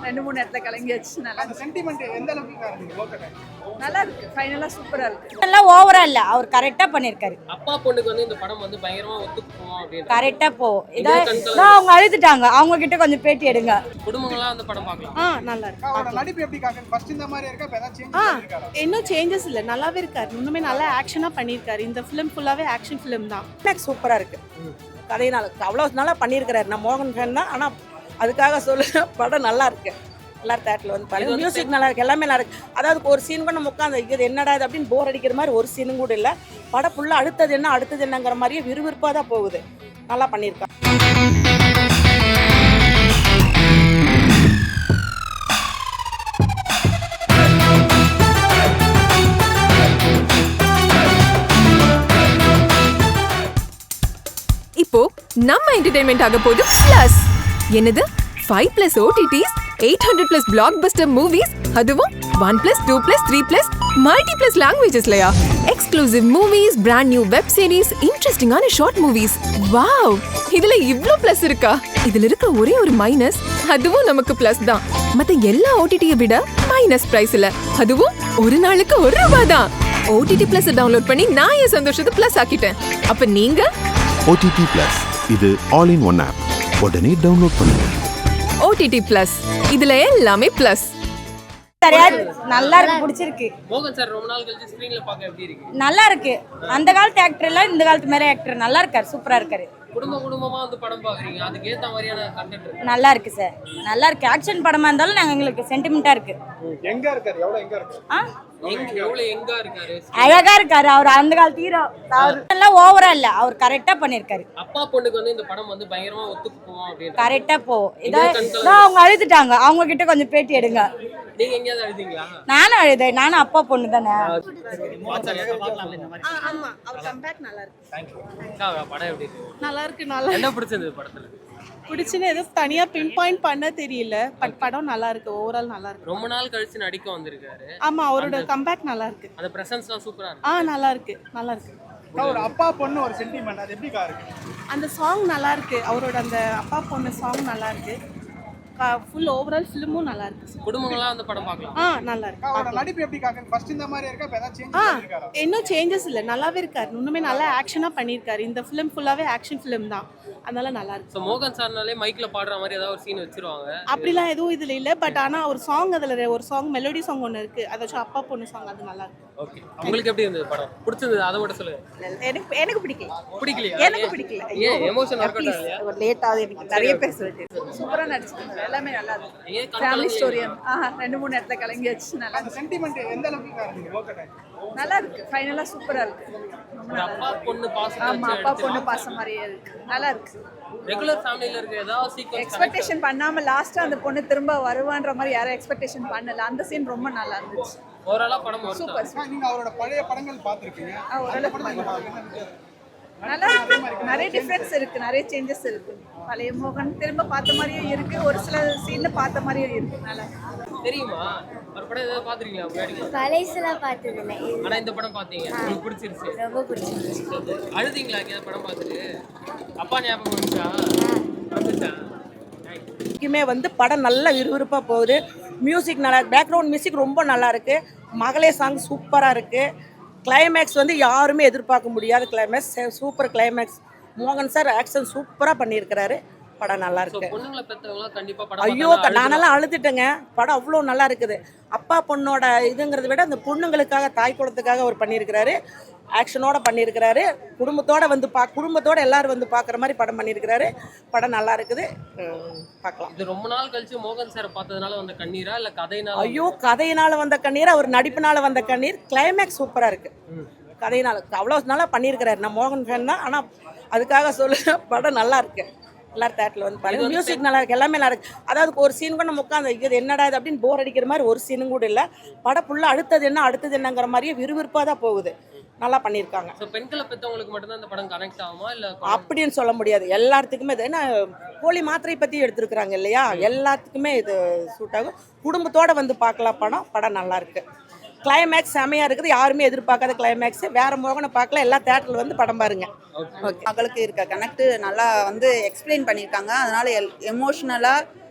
2 3 இடத்துல கலங்கியாச்சு. நல்லா அந்த சென்டிமெண்ட் எந்த அளவுக்கு இருக்கு ஒர்க் அவுட் நல்லா இருக்கு. ஃபைனலா சூப்பரா இருக்கு. எல்லாம் ஓவரா இல்ல, அவர் கரெக்டா பண்ணிருக்காரு. அப்பா பொண்ணுக்கு வந்து இந்த படம் வந்து பயங்கரமா ஒத்து போகும் அப்படின்னு கரெக்டா போ. அவங்க அழுதுட்டாங்க, அவங்க கிட்ட கொஞ்சம் பேட்டி எடுங்க. குடும்பங்களா அந்த படம் பார்க்கலாம். நல்லா இருக்கு. அவரோட நடிப்பு எப்படி காக்கு ஃபர்ஸ்ட் இந்த மாதிரி இருக்கா இப்ப ஏதாவது சேஞ்ச் இருக்காரா? இன்னும் சேஞ்சஸ் இல்ல, நல்லாவே இருக்காரு. இன்னுமே நல்லா ஆக்ஷனா பண்ணிருக்காரு. இந்த ஃபிலிம் ஃபுல்லாவே ஆக்ஷன் ஃபிலிம் தான். சூப்பரா இருக்கு. கதையினால அவ்வளவு நல்லா பண்ணியிருக்கிறாரு. நான் மோகன் ஃபேன் தான், ஆனா அதுக்காக சொல்ல படம் நல்லா இருக்கு. எல்லாரும் தேட்டரில் வந்து பாருங்க. மியூசிக் நல்லா இருக்கு, எல்லாமே நல்லா இருக்கு. அதாவது ஒரு சீன் கூட நம்ம உட்காந்து இது என்னடா இது அப்படின்னு போர் அடிக்கிற மாதிரி ஒரு சீனும் கூட இல்லை. படம் ஃபுல்லாக அடுத்தது என்னங்கிற மாதிரியே விறுவிறுப்பாக தான் போகுது. நல்லா பண்ணியிருக்காங்க. இப்போ நம்ம என்டர்டைன்மெண்ட் ஆக போகுது பிளஸ். என்னது 5+ OTTs, 800+ blockbuster movies, அதுவும் 1+, 2+, 3+ multi+ languagesலயா? Exclusive movies, brand new web series, இன்ட்ரெஸ்டிங்கான ஷார்ட் மூவிஸ். வாவ், இதுல இவ்ளோ பிளஸ் இருக்கா? இதுல இருக்க ஒரே ஒரு மைனஸ், அதுவும் நமக்கு பிளஸ் தான். மத்த எல்லா OTT-ய விட மைனஸ் பிரைஸ்ல, அதுவும் ஒரு நாளுக்கு ₹1 தான். OTT Plus டவுன்லோட் பண்ணி நான் என் சந்தோஷத்தை பிளஸ் ஆக்கிட்டேன். அப்ப நீங்க OTT Plus இது ஆல் இன் ஒன் ஆப். உடனே டவுன்லோட் பண்ணுங்க. OTT Plus இதுல எல்லாமே பிளஸ். நல்லா இருக்கு, பிடிச்சிருக்கு. மோகன் சார் ரொம்ப நாள் கழிச்சு ஸ்கிரீன்ல பார்க்க எப்படி இருக்கு? நல்லா இருக்கு. அந்த காலத்து ஆக்டர் எல்லாம் இந்த காலத்து மேல ஆக்டர் நல்லா இருக்காரு, சூப்பரா இருக்காரு. குடும்பமா வந்து படம் பாக்குறீங்க, அதுக்கு ஏத்த மாதிரியான கண்டென்ட் இருக்கு. நல்லா இருக்கு சார், நல்லா இருக்கு. ஆக்ஷன் படமா இருந்தாலும் நாங்க எங்களுக்கு சென்டிமெண்டா இருக்கு. எங்க இருக்காரு? எவ்வளவு எங்க இருக்கு? எவ்வளவு எங்க இருக்காரு? அழகா இருக்காரு. அவர் அந்த காலத்து ஹீரோ. அவர் எல்லாம் ஓவரா இல்ல, அவர் கரெக்டா பண்ணிருக்காரு. அப்பா பொண்ணுக்கு வந்து இந்த படம் வந்து பயங்கரமா ஒத்து போகும் அப்படின்னு கரெக்டா போ. அவங்க அழுதுட்டாங்க, அவங்க கிட்ட கொஞ்சம் பேட்டி எடுங்க. நீங்க எங்கயாவது அழுதீங்களா? நானும் அழுதேன். நானும் அப்பா பொண்ணு தானே. ஆமா, அவர் கம்பேக் நல்லா இருக்கு. படம் எப்படி இருக்கு? நல்லா இருக்கு. நல்லா என்ன பிடிச்சது படத்துல? பிடிச்சுன்னு எதுவும் தனியா பின் பாயிண்ட் பண்ண தெரியல. பட் படம் நல்லா இருக்கு. ஓவரால் நல்லா இருக்கு. ரொம்ப நாள் கழிச்சு நடிக்க வந்திருக்காரு. ஆமா, அவரோட கம்பேக் நல்லா இருக்கு. அந்த பிரசன்ஸ்லாம் சூப்பரா இருக்கு. நல்லா இருக்கு, நல்லா இருக்கு. ஒரு அப்பா பொண்ணு ஒரு சென்டிமெண்ட் அது எப்படி இருக்கு? அந்த சாங் நல்லா இருக்கு. அவரோட அந்த அப்பா பொண்ணு சாங் நல்லா இருக்கு. ஃபுல் ஓவரால் ஃபிலிமும் நல்லா இருக்கு. குடும்பங்களா அந்த படம் பார்க்கலாம். நல்லா இருக்கு. அவரோட நடிப்பு எப்படி காக்கு ஃபர்ஸ்ட் இந்த மாதிரி இருக்கா இப்ப ஏதாவது சேஞ்ச் இருக்காரா? இன்னும் சேஞ்சஸ் இல்ல, நல்லாவே இருக்காரு. இன்னுமே நல்லா ஆக்ஷனா பண்ணிருக்காரு. இந்த ஃபிலிம் ஃபுல்லாவே ஆக்ஷன் ஃபிலிம் தான். அதனால நல்லா இருக்கு. சோ மோகன் சார்னாலே மைக்ல பாடுற மாதிரி ஏதாவது ஒரு சீன் வச்சிருவாங்க. அப்படிலாம் எதுவும் இதுல இல்ல. பட் ஆனா ஒரு சாங், அதுல ஒரு சாங் மெலோடி சாங் ஒன்னு இருக்கு. அதாச்சும் அப்பா பொண்ணு சாங், அது நல்லா இருக்கு. ஓகே, உங்களுக்கு எப்படி இருந்தது படம்? பிடிச்சது அதை மட்டும் சொல்லுங்க. எனக்கு பிடிக்கல. பிடிக்கலையா? எனக்கு பிடிக்கல. ஏன் எமோஷன் வர்க் அவுட் ஆகலையா? ஒரு லேட் ஆகுது. எனக்கு நிறைய பேர் சொல்லிட்டு சூப்பரா நடிச்சிருக்காங்க. எல்லாமே நல்லா இருக்கு. ஏன் ஃபேமிலி ஸ்டோரி. 2 3 இடத்துல கலங்கியாச்சு. நல்லா அந்த சென்டிமெண்ட் எந்த அளவுக்கு இருக்கு ஒர்க் அவுட் நல்லா இருக்கு. ஃபைனலா சூப்பரா இருக்கு. ஒரு அப்பா பொண்ணு பாசம். ஆமா, அப்பா பொண்ணு பாசம் மாதிரியே இருக்கு. நல்லா இருக்கு. ரெகுலர் ஃபேமிலில இருக்க ஏதாவது சீக்வென்ஸ் எக்ஸ்பெக்டேஷன் பண்ணாம லாஸ்டா அந்த பொண்ணு திரும்ப வருவான்ற மாதிரி யாரும் எக்ஸ்பெக்டேஷன் பண்ணல. அந்த சீன் ரொம்ப நல்லா இருந்துச்சு. ஓவராலா படம் சூப்பர். நீங்க அவரோட பழைய படங்கள் பாத்துருக்கீங்க. நல்லா நிறைய டிஃபரன்ஸ் இருக்கு, நிறைய சேஞ்சஸ் இருக்கு. பழைய மோகன் திரும்ப பார்த்த மாதிரியும் இருக்கு, ஒரு சில சீன்ல பார்த்த மாதிரியும் இருக்கு. நல்லா தெரியுமா? ஒரு படம் ஏதாவது பாத்துறீங்களா முன்னாடி? பழைசெல்லாம் பார்த்தது இல்லை. ஆனா இந்த படம் பாத்தீங்க, உங்களுக்கு பிடிச்சிருச்சு? ரொம்ப பிடிச்சிருந்துச்சு. அழுதீங்களா இந்த படம் பார்த்துட்டு? அப்பா ஞாபகம் வந்துச்சா? வந்து படம் நல்லா விறுவிறுப்பாக போகுது. மியூசிக் நல்லா, பேக்ரவுண்ட் மியூசிக் ரொம்ப நல்லா இருக்கு. மகளே சாங் சூப்பராக இருக்கு. கிளைமேக்ஸ் வந்து யாருமே எதிர்பார்க்க முடியாத கிளைமேக்ஸ், சூப்பர் கிளைமேக்ஸ். மோகன் சார் ஆக்ஷன் சூப்பராக பண்ணியிருக்கிறாரு. படம் நல்லா இருக்கு. பொண்ணுங்களை பெற்றவங்க கண்டிப்பா படம் ஐயோ, நானெல்லாம் அழுதுட்டேங்க. படம் அவ்வளோ நல்லா இருக்குது. அப்பா பொண்ணோட இதுங்கிறத விட அந்த பொண்ணுங்களுக்காக, தாய் குலத்துக்காக அவர் பண்ணியிருக்கிறாரு. ஆக்ஷனோட பண்ணியிருக்கிறாரு. குடும்பத்தோட எல்லாரும் வந்து பார்க்குற மாதிரி படம் பண்ணியிருக்கிறாரு. படம் நல்லா இருக்குது, பார்க்கலாம். இது ரொம்ப நாள் கழிச்சு மோகன் சார் பார்த்ததுனால வந்த கண்ணீரா இல்ல கதையினால? ஐயோ, கதையினால வந்த கண்ணீர், அவர் நடிப்பினால வந்த கண்ணீர். கிளைமேக்ஸ் சூப்பராக இருக்கு. கதையினால அவ்வளோ நல்லா பண்ணியிருக்கிறாரு. நான் மோகன் ஃபேன் தான், ஆனால் அதுக்காக சொல்ல படம் நல்லா இருக்கு. எல்லாரும் தேட்டரில் வந்து பாருங்க. மியூசிக் நல்லா இருக்கு, எல்லாமே நல்லா இருக்கு. அதாவது ஒரு சீன் கூட நம்ம உட்காந்து இது என்னடா இது அப்படின்னு போர் அடிக்கிற மாதிரி ஒரு சீனும் கூட இல்லை. படம் ஃபுல்லாக அடுத்தது என்னங்கிற மாதிரியே விறுவிறுப்பாக தான் போகுது. நல்லா பண்ணியிருக்காங்க. பெண்களை பெற்றவங்களுக்கு மட்டும்தான் இந்த படம் கனெக்ட் ஆகுமா இல்லை அப்படின்னு சொல்ல முடியாது. எல்லாத்துக்குமே இது ஏன்னா போலி மாத்திரை பற்றி எடுத்துருக்குறாங்க இல்லையா, எல்லாத்துக்குமே இது சூட் ஆகும். குடும்பத்தோட வந்து பார்க்கலாம். படம் நல்லா இருக்கு. கிளைமேக்ஸ் செமையாக இருக்குது. யாருமே எதிர்பார்க்காத கிளைமேக்ஸ். வேற மோகனை பார்க்கல, எல்லா தேட்டரில் வந்து படம் பாருங்க. ஓகே, மகளுக்கு இருக்க கனெக்ட் நல்லா வந்து எக்ஸ்பிளைன் பண்ணியிருக்காங்க. அதனால எமோஷ்னலாக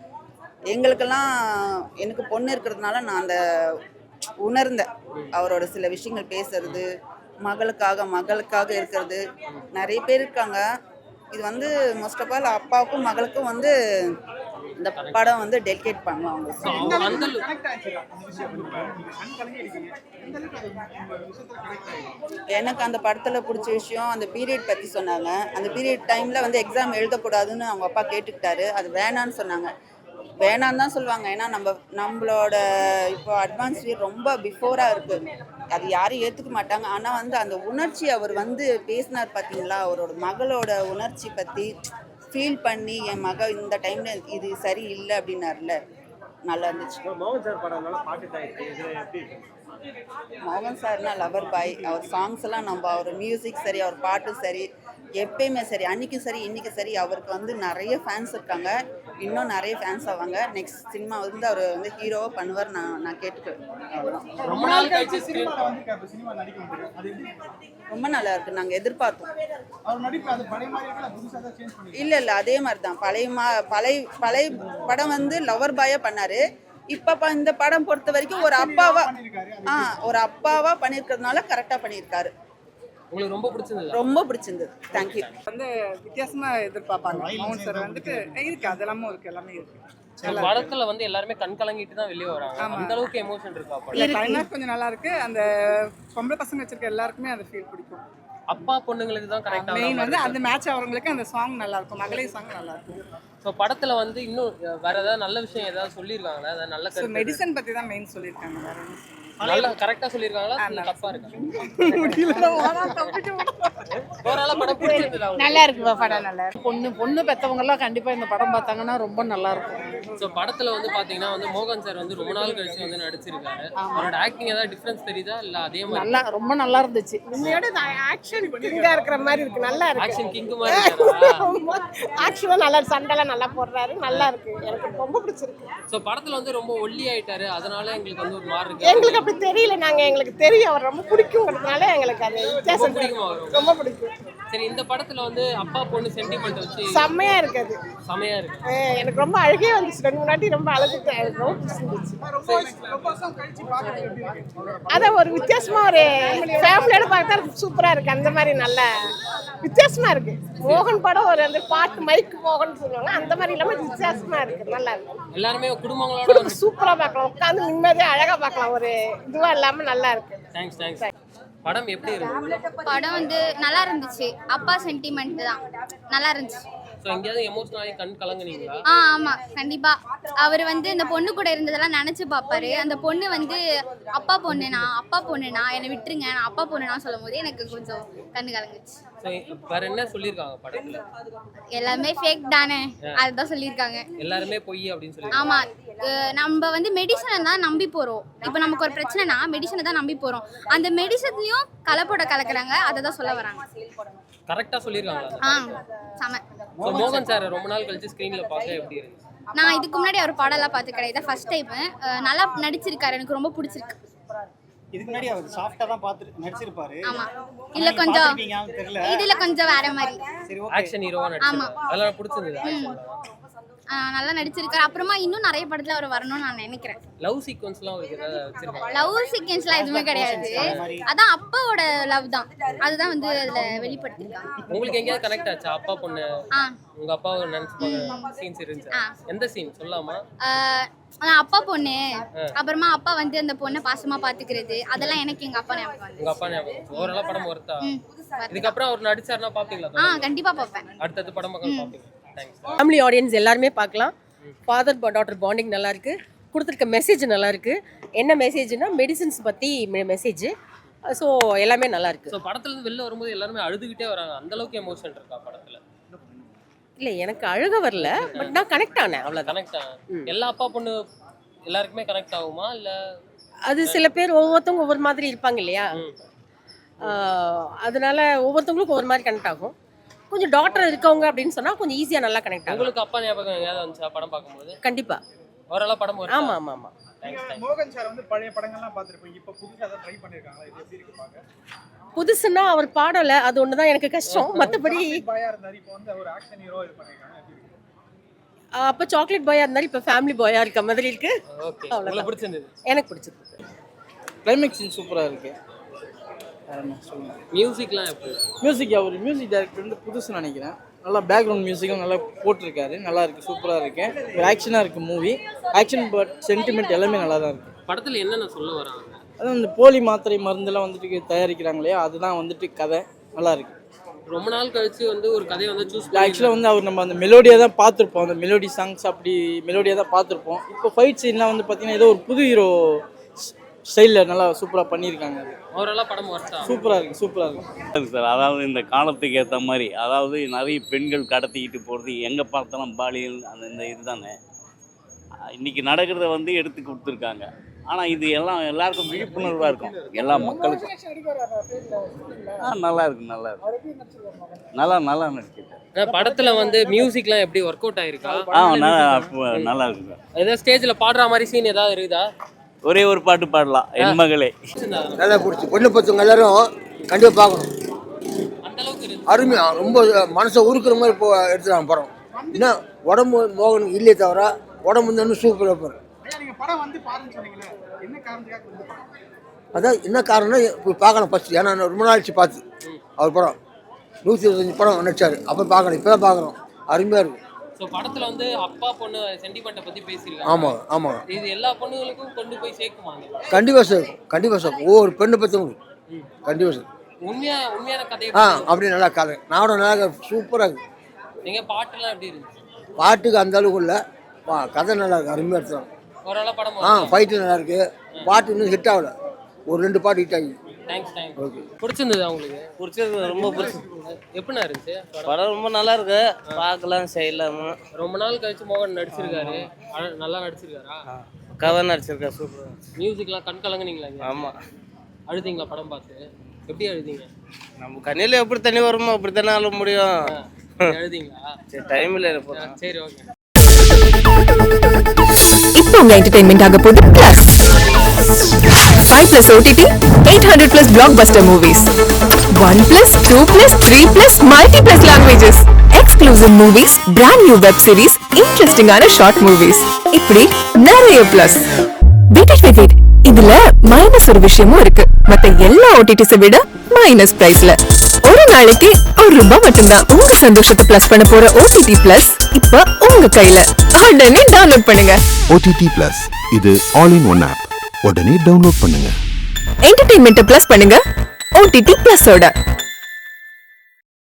எங்களுக்கெல்லாம் எனக்கு பொண்ணு இருக்கிறதுனால நான் அந்த உணர்ந்தேன் அவரோட சில விஷயங்கள் பேசுறது, மகளுக்காக இருக்கிறது. நிறைய பேர் இருக்காங்க. இது வந்து மோஸ்ட் ஆஃப் ஆல் அப்பாவுக்கும் மகளுக்கும் வந்து இந்த படம் வந்து டெடிகேட் பண்ணுவாங்க. எனக்கு அந்த படத்தில் பிடிச்ச விஷயம் அந்த பீரியட் பற்றி சொன்னாங்க. அந்த பீரியட் டைமில் வந்து எக்ஸாம் எழுதக்கூடாதுன்னு அவங்க அப்பா கேட்டுக்கிட்டாரு. அது வேணான்னு சொன்னாங்க. வேணான்னு தான் சொல்லுவாங்க. ஏன்னா நம்மளோட இப்போ அட்வான்ஸ் ரொம்ப பிஃபோராக இருக்குது. அது யாரும் ஏற்றுக்க மாட்டாங்க. ஆனால் வந்து அந்த உணர்ச்சி அவர் வந்து பேசினார் பார்த்தீங்களா, அவரோட மகளோட உணர்ச்சி பற்றி ஃபீல் பண்ணி என் மக இந்த டைமில் இது சரி இல்லை அப்படின்னார்ல, நல்லா இருந்துச்சு. மோகன் சார்னா லவர் பாய். அவர் சாங்ஸ் எல்லாம் நம்ம அவர் மியூசிக் சரி, அவர் பாட்டும் சரி, எப்பயுமே சரி, அன்றைக்கும் சரி இன்னைக்கும் சரி, அவருக்கு வந்து நிறைய ஃபேன்ஸ் இருக்காங்க. இன்னும் நிறைய ஃபேன்ஸ் ஆவாங்க. நெக்ஸ்ட் சினிமா வந்து அவர் வந்து ஹீரோவாக பண்ணுவார். நான் கேட்டுக்கிறேன். ரொம்ப நல்லா இருக்கு. நாங்கள் எதிர்பார்த்தோம். இல்லை அதே மாதிரி தான். பழைய படம் வந்து லவர் பாயா பண்ணாரு. இப்போ இந்த படம் பொறுத்த வரைக்கும் ஒரு அப்பாவா பண்ணியிருக்கிறதுனால கரெக்டாக பண்ணியிருக்காரு. உங்களுக்கு ரொம்ப பிடிச்சிருந்தது. தேங்க்யூ. வந்து வித்தியாசமா எதிர்பார்ப்பாங்க. மோகன் சார் வந்துட்டு இருக்கு, அதெல்லாமும் இருக்கு, எல்லாமே இருக்கு. படத்துல வந்து எல்லாருமே கண் கலங்கிட்டு தான் வெளியே வராங்க. அந்த அளவுக்கு எமோஷன் இருக்கா படம்? கிளைமேக்ஸ் கொஞ்சம் நல்லா இருக்கு. அந்த பொம்பளை பசங்க வச்சிருக்க எல்லாருக்குமே அந்த ஃபீல் பிடிக்கும். அப்பா பொண்ணுங்களுக்கு தான் கரெக்டா மெயின் வந்து அந்த மேட்ச் அவங்களுக்கு அந்த சாங் நல்லா இருக்கும். மகளிர் சாங் நல்லா இருக்கும். ஸோ படத்துல வந்து இன்னும் வேற ஏதாவது நல்ல விஷயம் ஏதாவது சொல்லியிருக்காங்களா? அதாவது நல்ல கருத்து மெடிசன் பத்தி தான் மெயின் சொல்லியிருக்காங்க. வேற நல்லா கரெக்டா சொல்லியிருக்காங்களா? தப்பா இருக்கு? நல்லா இருக்கு படம். நல்லா இருக்கு. பொண்ணு பெற்றவங்க எல்லாம் கண்டிப்பா இந்த படம் பார்த்தாங்கன்னா ரொம்ப நல்லா இருக்கும். ஸோ படத்துல வந்து பாத்தீங்கன்னா வந்து மோகன் சார் வந்து ரொம்ப நாள் கழிச்சு வந்து நடிச்சிருக்காரு. அவரோட ஆக்டிங் ஏதாவது டிஃபரன்ஸ் தெரியுதா இல்ல அதே மாதிரி? நல்லா ரொம்ப நல்லா இருந்துச்சு. உண்மையோட ஆக்ஷன் கிங்கா இருக்கிற மாதிரி இருக்கு. நல்லா இருக்கு. ஆக்ஷன் கிங் மாதிரி இருக்காரா? ஆக்சுவலா நல்லா சண்டைலாம் நல்லா போடுறாரு. நல்லா இருக்கு. எனக்கு ரொம்ப பிடிச்சிருக்கு. ஸோ படத்துல வந்து ரொம்ப ஒல்லி ஆயிட்டாரு. அதனால எங்களுக்கு வந்து ஒரு மாதிரி இருக்கு. எங்களுக்கு அப்படி தெரியல. எங்களுக்கு தெரியும் அவர் ரொம்ப பிடிக்கும்ன்றதுனால எங்களுக்கு அது வித்தியாசம் பிடிக்குமா? ரொம்ப பிடிக்கும். சரி, இந்த படத்துல வந்து அப்பா பொண்ணு சென்டிமெண்ட் வச்சு செம்மையா இருக்கு. செம்மையா இருக்கு. எனக்கு ரொம்ப அழகே வந்துச்சு. 2 முன்னாடி ரொம்ப அழகுட்டேன். ரொம்ப பிடிச்சிருந்துச்சு. அதான் ஒரு வித்தியாசமா ஒரு ஃபேமிலியோட பார்த்தா சூப்பரா இருக்கு. அந்த மாதிரி நல்ல வித்தியாசமா இருக்கு. மோகன் படம் ஒரு அந்த பாட்டு மைக் மோகன் சொல்லுவாங்க, அந்த மாதிரி இல்லாம வித்தியாசமா இருக்கு. நல்லா இருக்கு. எல்லாருமே குடும்பங்களோட சூப்பரா பார்க்கலாம். உட்காந்து நிம்மதியா அழகா பார்க்கலாம். ஒரு இதுவா இல்லாம நல்லா இருக்கு. தேங்க்ஸ். படம் எப்படி இருக்கு? படம் வந்து நல்லா இருந்துச்சு. அப்பா சென்டிமெண்ட் தான் நல்லா இருந்துச்சு. சோ எங்கயாவது எமோஷனல் ஆகி கண் கலங்குனீங்களா? ஆமா கண்டிப்பா. அவர் வந்து இந்த பொண்ணு கூட இருந்ததெல்லாம் நினைச்சு பாப்பாரு. அந்த பொண்ணு வந்து அப்பா பொண்ணுனா என்னை விட்டுருங்க, நான் அப்பா பொண்ணுனா சொல்லும் போது எனக்கு கொஞ்சம் கண்ணு கலங்குச்சு. வேற என்ன சொல்லிருக்காங்க படத்துல? எல்லாமே ஃபேக் தானே, அதுதான் சொல்லியிருக்காங்க. எல்லாருமே பொய் அப்படின்னு சொல்லி. ஆமா, நம்ம வந்து மெடிசனை தான் நம்பி போறோம். இப்போ நமக்கு ஒரு பிரச்சனைனா மெடிசனை தான் நம்பி போறோம். அந்த மெடிசன்லயும் கலப்போட கலக்குறாங்க. அதை தான் சொல்ல வராங்க. கரெக்டா சொல்லிருக்காங்களா? செம. மோகன் சார் ரொம்ப நாள் கழிச்சு ஸ்கிரீன்ல பார்க்க எப்படி இருந்துச்சு? நான் இதுக்கு முன்னாடி அவர் பாடலாம் பார்த்து கிடையாது, ஃபர்ஸ்ட் டைம். நல்லா நடிச்சிருக்காரு. எனக்கு ரொம்ப பிடிச்சிருக்கு. இதுக்கு முன்னாடி அவர் சாஃப்ட்டா தான் பார்த்து நடிச்சிருப்பாரு. ஆமா, இல்ல கொஞ்சம் இதுல கொஞ்சம் வேற மாதிரி ஆக்ஷன் ஹீரோவா நடிச்சிருக்காரு. அதெல்லாம் பிடிச்சிருந்தது. நல்லா நடிச்சிருக்காரு. அப்புறமா இன்னும் நிறைய படத்துல அவர் வரணும்னு நான் நினைக்கிறேன். லவ் சீக்வென்ஸ்லாம் அவருக்கு ஏதாவது வச்சிருக்காங்க? லவ் சீக்வென்ஸ்லாம் எதுவுமே கிடையாது. அதான் அப்பாவோட லவ் தான். அதுதான் வந்து அதுல வெளிப்படுத்திருக்காங்க. உங்களுக்கு எங்கேயாவது கனெக்ட் ஆச்சா? அப்பா பொண்ணு உங்க அப்பாவை நினைச்சு சீன்ஸ் இருந்துச்சா? எந்த சீன் சொல்லலாமா? அப்பா பொண்ணு, அப்புறமா அப்பா வந்து அந்த பொண்ணை பாசமா பாத்துக்கிறது, அதெல்லாம் எனக்கு எங்க அப்பா ஞாபகம் வந்து. உங்க அப்பா ஞாபகம் ஓரளவு படம் ஒர்த்தா? இதுக்கப்புறம் அவர் நடிச்சாருன்னா பாப்பீங்களா? கண்டிப்பா பாப்பேன். அடுத்தது படம் பார்க்க பாப்பீங்க. ஃபேமிலி ஆடியன்ஸ் எல்லாருமே பார்க்கலாம். ஃபாதர் டாட்டர் பாண்டிங் நல்லா இருக்கு. கொடுத்துருக்க மெசேஜ் நல்லா இருக்கு. என்ன மெசேஜ்னா மெடிசின்ஸ் பத்தி மெசேஜ். ஸோ எல்லாமே நல்லா இருக்கு. ஸோ படத்துல இருந்து வெளில வரும்போது எல்லாருமே அழுதுகிட்டே வராங்க. அந்த அளவுக்கு எமோஷன் இருக்கா படத்துல? இல்லை, எனக்கு அழுக வரல. பட் நான் கனெக்ட் ஆனேன். அவ்வளோ கனெக்ட் ஆனேன். எல்லா அப்பா பொண்ணு எல்லாருக்குமே கனெக்ட் ஆகுமா இல்ல? அது சில பேர் ஒவ்வொருத்தவங்க ஒவ்வொரு மாதிரி இருப்பாங்க இல்லையா? அதனால ஒவ்வொருத்தவங்களுக்கும் ஒவ்வொரு மாதிரி கனெக்ட் ஆகும். கொஞ்சம் டாக்டர் இருக்கவங்க அப்படின்னு சொன்னா கொஞ்சம் ஈஸியா நல்லா கனெக்ட் ஆகும். உங்களுக்கு அப்பா ஞாபகம் ஏதாவது வந்துச்சா படம் பார்க்கும்போது? கண்டிப்பா. ஓரளவு படம் வரும். ஆமா ஆமா ஆமா. மோகன் சார் வந்து பழைய படங்கள்லாம் பார்த்திருப்பீங்க. இப்போ புதுசா அதை ட்ரை பண்ணிருக்காங்களா? இது எப்படி இருக்கு பாக்க? புதுசுன்னா அவர் பாடல, அது ஒண்ணுதான் எனக்கு கஷ்டம். மத்தபடி பாயா இருந்தாரு. இப்போ வந்து அவர் ஆக்ஷன் ஹீரோ இது பண்ணிருக்காங்க. அப்போ சாக்லேட் பாயாக இருந்தாலும் இப்போ ஃபேமிலி பாயாக இருக்க மாதிரி இருக்கு. ஓகே, உங்களுக்கு பிடிச்சிருந்தது? எனக்கு பிடிச்சிருக்கு. கிளைமேக்ஸ் சீன் சூப்பராக இருக்குது. வேறு என்ன சொல்லுங்கள். மியூசிக்லாம் எப்படி? அவர் மியூசிக் டைரக்டர் வந்து புதுசுன்னு நினைக்கிறேன். நல்லா பேக்ரவுண்ட் மியூசிக்கும் நல்லா போட்டிருக்காரு. நல்லா இருக்குது, சூப்பராக இருக்கு. ஒரு ஆக்ஷனாக இருக்குது மூவி. ஆக்ஷன் பட் சென்டிமெண்ட் எல்லாமே நல்லா தான் இருக்குது. படத்தில் என்னென்ன சொல்ல வராங்க? அதான் இந்த போலி மாத்திரை மருந்தெல்லாம் வந்துட்டு தயாரிக்கிறாங்க இல்லையா, அதுதான் வந்துட்டு கதை நல்லா இருக்குது. ரொம்ப நாள் கழிச்சு வந்து ஒரு கதையை வந்து சூஸ் ஆக்சுவலாக வந்து அவர் நம்ம அந்த மெலோடியாக தான் பார்த்துருப்போம். அந்த மெலோடி சாங்ஸ் அப்படி மெலோடியாக தான் பார்த்துருப்போம். இப்போ ஃபைட் சீன்லாம் வந்து பார்த்தீங்கன்னா ஏதோ ஒரு புது ஹீரோ ஸ்டைலில் நல்லா சூப்பராக பண்ணியிருக்காங்க. அது ஓவராலாக படம் ஒர்த்தா? சூப்பராக இருக்குது சார். அதாவது இந்த காலத்துக்கு ஏற்ற மாதிரி, அதாவது நிறைய பெண்கள் கடத்திக்கிட்டு போகிறது எங்கே பார்த்தாலும் பாலியல் அந்த இந்த இதுதானே இன்றைக்கி நடக்கிறத வந்து எடுத்து கொடுத்துருக்காங்க. ஆனால் இது எல்லாம் எல்லாருக்கும் விழிப்புணர்வாக இருக்கும், எல்லா மக்களுக்கும். நல்லா இருக்கு, நல்லா நடிச்சிருக்காரு. படத்தில் வந்து மியூசிக்லாம் எப்படி ஒர்க் அவுட் ஆயிருக்கா? நல்லா இருக்கு. ஏதாவது ஸ்டேஜில் பாடுற மாதிரி சீன் ஏதாவது இருக்குதா? ஒரே ஒரு பாட்டு பாடலாம், என் மகளே. நல்லா பிடிச்சி பொண்ணு பசங்க எல்லாரும் கண்டிப்பாக பார்க்கணும். அந்த அளவுக்கு அருமையாக ரொம்ப மனசை உருக்குற மாதிரி இப்போ எடுத்துட்டாங்க படம். ஏன்னா உடம்பு மோகன் இல்லையே தவிர உடம்பு வந்து இன்னும் சூப்பராக போகிறேன். படம் வந்து பாருன்னு சொன்னீங்களே, என்ன காரணத்துக்காக? அதான் என்ன காரணம்னா இப்போ பார்க்கணும் ஃபஸ்ட்டு. ஏன்னா நான் ரொம்ப நாள் பார்த்து அவர் படம் 125 படம் நடிச்சார். அப்போ பார்க்கணும், இப்போ தான் பார்க்குறோம். அருமையாக இருக்குது. ஸோ படத்தில் வந்து அப்பா பொண்ணு சென்டிமெண்ட்டை பற்றி பேசியிருக்காங்க. ஆமாம். இது எல்லா பொண்ணுகளுக்கும் கொண்டு போய் சேர்க்குமாங்க? கண்டிப்பாக சேர்க்கும். ஒவ்வொரு பெண்ணை பற்றியும் கண்டிப்பாக சேர்க்கும். உண்மையான கதை அப்படி நல்லா கதை நானும் நல்லா சூப்பராக இருக்குது. நீங்கள் பாட்டுலாம் எப்படி இருந்துச்சு? பாட்டுக்கு அந்த அளவுக்கு இல்லை, கதை நல்லா இருக்குது, அருமையாக எடுத்துறாங்க. ஓரளவு படம் ஃபைட்டு நல்லா இருக்குது. பாட்டு இன்னும் ஹிட் ஆகலை, ஒரு 2 பாட்டு ஹிட் ஆகி. தேங்க்ஸ். ஓகே, பிடிச்சிருந்தது உங்களுக்கு? பிடிச்சிருக்கு, ரொம்ப பிடிச்சிருக்கு. எப்படின்னா இருந்துச்சு படம்? ரொம்ப நல்லா இருக்கு, பார்க்கலாம் செய்யலாம். ரொம்ப நாள் கழிச்சு மோகன் நடிச்சிருக்காரு. நல்லா நடிச்சிருக்காரா? கதை நடிச்சிருக்காரு, சூப்பர். மியூசிக்லாம் கண் கலங்குனீங்களா? ஆமாம். அழுதிங்களா படம் பார்த்து? எப்படி அழுதிங்க? நம்ம கண்ணில் எப்படி தண்ணி வருமோ அப்படி தானே அழுக முடியும். அழுதிங்களா? சரி, டைமில் சரி, ஓகே. இப்போ உங்க என்டர்டைன்மெண்ட் ஆக போகுது plus 5+ OTT 800+ blockbuster movies 1+, 2+, 3+, multi+ languages exclusive movies, brand new web series, interesting ஆன short movies இப்படி நிறைய பிளஸ். வெயிட் இதுல மைனஸ் ஒரு விஷயமும் இருக்கு. மத்த எல்லா ஓடிடிஸை விட மைனஸ் பிரைஸ்ல ஒரு நாளைக்கு ₹1 மட்டும்தான். உங்க சந்தோஷத்தை பிளஸ் பண்ண போற OTT பிளஸ் இப்ப உங்க கையில. உடனே டவுன்லோட் பண்ணுங்க. OTT பிளஸ் இது ஆல் இன் ஒன் ஆப். உடனே டவுன்லோட் பண்ணுங்க. என்டர்டெயின்மெண்ட் பிளஸ் பண்ணுங்க OTT பிளஸோட.